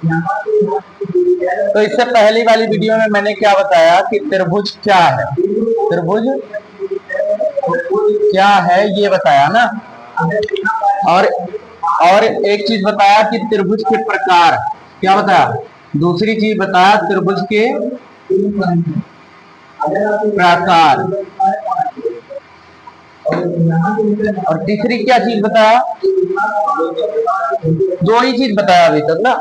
तो इससे पहली वाली वीडियो में मैंने क्या बताया कि त्रिभुज क्या है, त्रिभुज क्या है ये बताया ना। और एक चीज बताया कि त्रिभुज के प्रकार, क्या बताया, दूसरी चीज बताया त्रिभुज के प्रकार, और तीसरी क्या चीज बताया, दो ही चीज बताया अभी तक ना।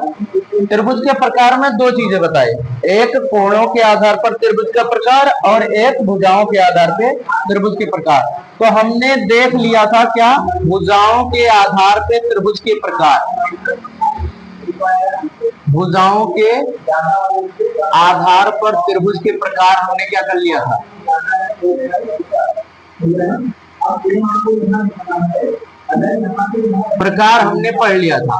त्रिभुज के प्रकार में दो चीजें बताई, एक कोणों के आधार पर त्रिभुज का प्रकार और एक भुजाओं के आधार पे त्रिभुज के प्रकार। तो हमने देख लिया था क्या, भुजाओं के आधार पे त्रिभुज के प्रकार, भुजाओं के आधार पर त्रिभुज के प्रकार हमने क्या कर लिया था, प्रकार हमने पढ़ लिया था।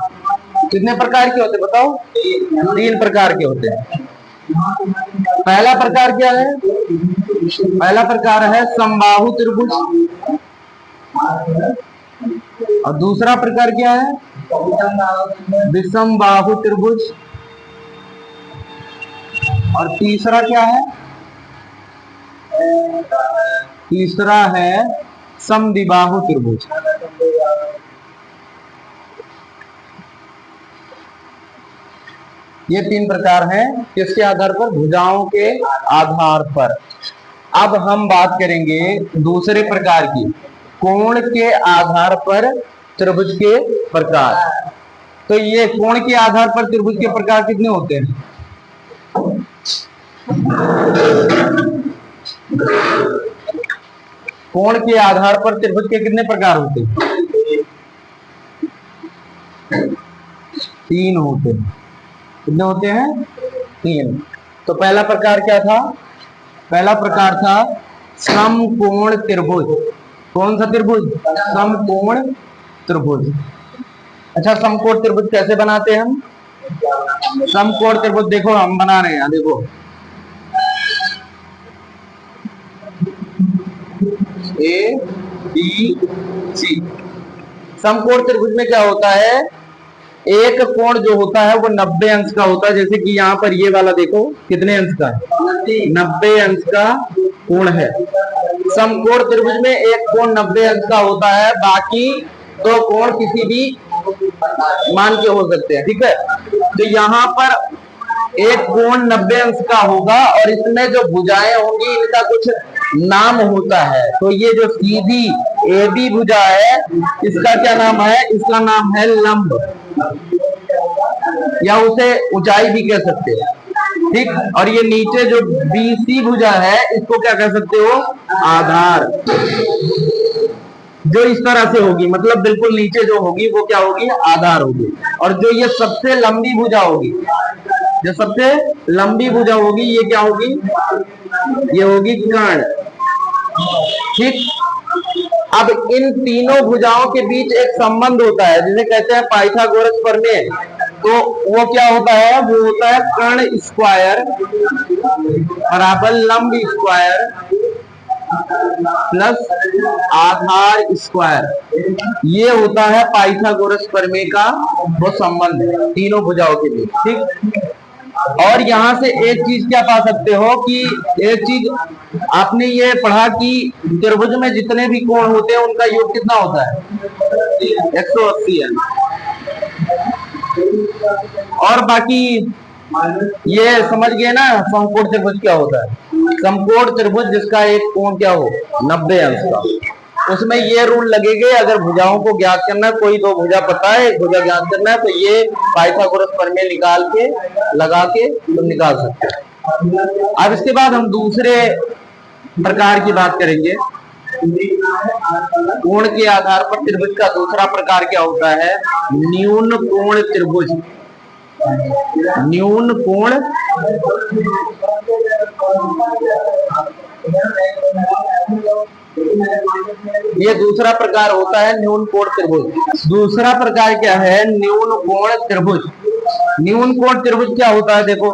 कितने प्रकार के होते बताओ, 3 प्रकार के होते हैं। पहला प्रकार क्या है, पहला प्रकार है समबाहु त्रिभुज, और दूसरा प्रकार क्या है, विषमबाहु त्रिभुज, और तीसरा क्या है, तीसरा है समद्विबाहु त्रिभुज। ये 3 प्रकार हैं, किसके आधार पर, भुजाओं के आधार पर। अब हम बात करेंगे दूसरे प्रकार की, कोण के आधार पर त्रिभुज के प्रकार। तो ये कोण के आधार पर त्रिभुज के प्रकार कितने होते हैं, कोण के आधार पर त्रिभुज के कितने प्रकार होते हैं, 3 होते हैं। कितने होते हैं, 3। तो पहला प्रकार क्या था, पहला प्रकार था समकोण त्रिभुज। कौन सा त्रिभुज, समकोण त्रिभुज। अच्छा, समकोण त्रिभुज कैसे बनाते हैं हम, समकोण त्रिभुज देखो हम बना रहे हैं, देखो ए बी सी। समकोण त्रिभुज में क्या होता है, एक कोण जो होता है वो 90 अंश का होता है। जैसे कि यहाँ पर ये वाला देखो कितने अंश का है, 90 अंश का कोण है। समकोण त्रिभुज में एक कोण 90 अंश का होता है, बाकी 2 कोण किसी भी मान के हो सकते हैं, ठीक है। तो यहाँ पर एक कोण 90 अंश का होगा, और इसमें जो भुजाएं होंगी इनका कुछ नाम होता है। तो ये जो सीधी ए बी भुजा है इसका क्या नाम है, इसका नाम है लंब, या उसे ऊंचाई भी कह सकते हैं, ठीक। और ये नीचे जो बीसी भुजा है इसको क्या कह सकते हो, आधार। जो इस तरह से होगी, मतलब बिल्कुल नीचे जो होगी वो क्या होगी, आधार होगी। और जो ये सबसे लंबी भुजा होगी, जो सबसे लंबी भुजा होगी ये क्या होगी, ये होगी कर्ण, ठीक। अब इन तीनों भुजाओं के बीच एक संबंध होता है जिसे कहते हैं पाइथागोरस प्रमेय। तो वो क्या होता है, वो होता है कर्ण स्क्वायर बराबर लंब स्क्वायर प्लस आधार स्क्वायर। ये होता है पाइथागोरस प्रमेय का वो संबंध तीनों भुजाओं के बीच, ठीक। और यहां से एक चीज क्या पा सकते हो कि एक चीज आपने ये पढ़ा कि त्रिभुज में जितने भी कोण होते हैं उनका योग कितना होता है, 180 है। और बाकी ये समझ गए ना समकोण त्रिभुज क्या होता है। समकोण त्रिभुज जिसका एक कोण क्या हो 90 अंश का, उसमें ये रूल लगेंगे, अगर भुजाओं को ज्ञात करना, कोई 2 भुजा पता है, एक भुजा ज्ञात करना है, तो ये पाइथागोरस प्रमेय निकाल के लगा के तुम निकाल सकते हो। अब इसके बाद हम दूसरे प्रकार की बात करेंगे। कोण के आधार पर त्रिभुज का दूसरा प्रकार क्या होता है, न्यून कोण त्रिभुज। न्यून कोण ये दूसरा प्रकार होता है न्यून कोण त्रिभुज। दूसरा प्रकार क्या है, न्यून कोण त्रिभुज। न्यून कोण त्रिभुज क्या होता है, देखो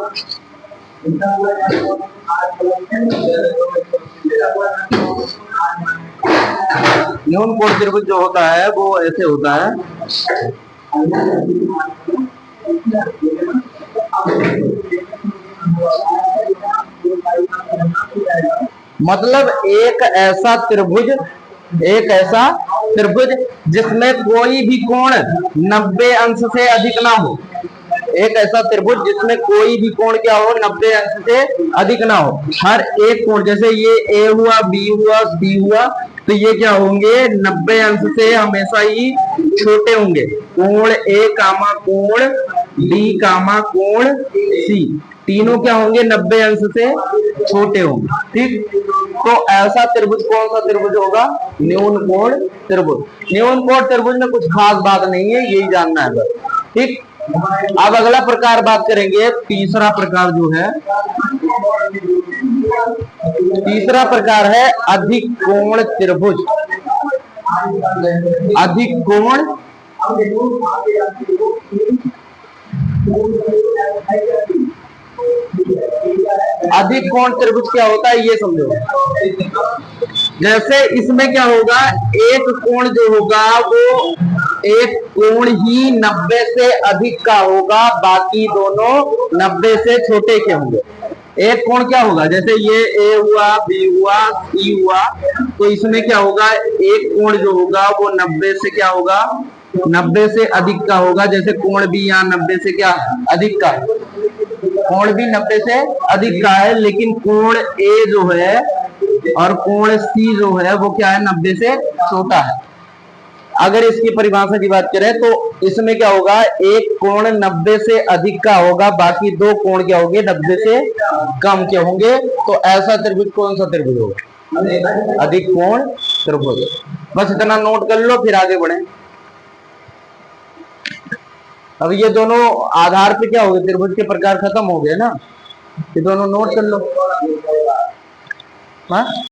न्यून कोण त्रिभुज जो होता है वो ऐसे होता है, मतलब एक ऐसा त्रिभुज जिसमें कोई भी कोण 90 अंश से अधिक ना हो। एक ऐसा त्रिभुज जिसमें कोई भी कोण क्या हो, 90 अंश से अधिक ना हो। हर एक कोण, जैसे ये ए हुआ, बी हुआ, सी हुआ, तो ये क्या होंगे, 90 अंश से हमेशा ही छोटे होंगे। कोण ए कामा कोण बी कामा कोण सी, तीनों क्या होंगे, 90 अंश से छोटे होंगे। ठीक, तो ऐसा त्रिभुज कौन सा त्रिभुज होगा, न्यून कोण त्रिभुज। न्यून कोण त्रिभुज में कुछ खास बात नहीं है, यही जानना है बस। ठीक, अब अगला प्रकार बात करेंगे, तीसरा प्रकार जो है, तीसरा प्रकार है अधिक कोण त्रिभुज। अधिक कोण अधिक कोण त्रिभुज क्या होता है ये समझो। जैसे इसमें क्या होगा, एक कोण जो होगा वो एक कोण ही 90 से अधिक का होगा, बाकी दोनों 90 से छोटे के होंगे। एक कोण क्या होगा, जैसे ये ए हुआ, बी हुआ, सी हुआ, तो इसमें क्या होगा, एक कोण जो होगा वो 90 से क्या होगा, 90 से अधिक का होगा। जैसे कोण भी यहाँ 90 से क्या अधिक का, कोण भी 90 से अधिक का है, लेकिन कोण ए जो है और कोण सी जो है वो क्या है, 90 से छोटा है। अगर इसकी परिभाषा की बात करें तो इसमें क्या होगा, एक कोण 90 से अधिक का होगा, बाकी दो कोण क्या होंगे, 90 से कम के होंगे। तो ऐसा त्रिभुज कौन सा त्रिभुज होगा, अधिक कोण त्रिभुज। बस इतना नोट कर लो, फिर आगे बढ़े। अब ये दोनों आधार पे क्या हो गए, त्रिभुज के प्रकार खत्म हो गए ना, ये दोनों नोट कर लो। हाँ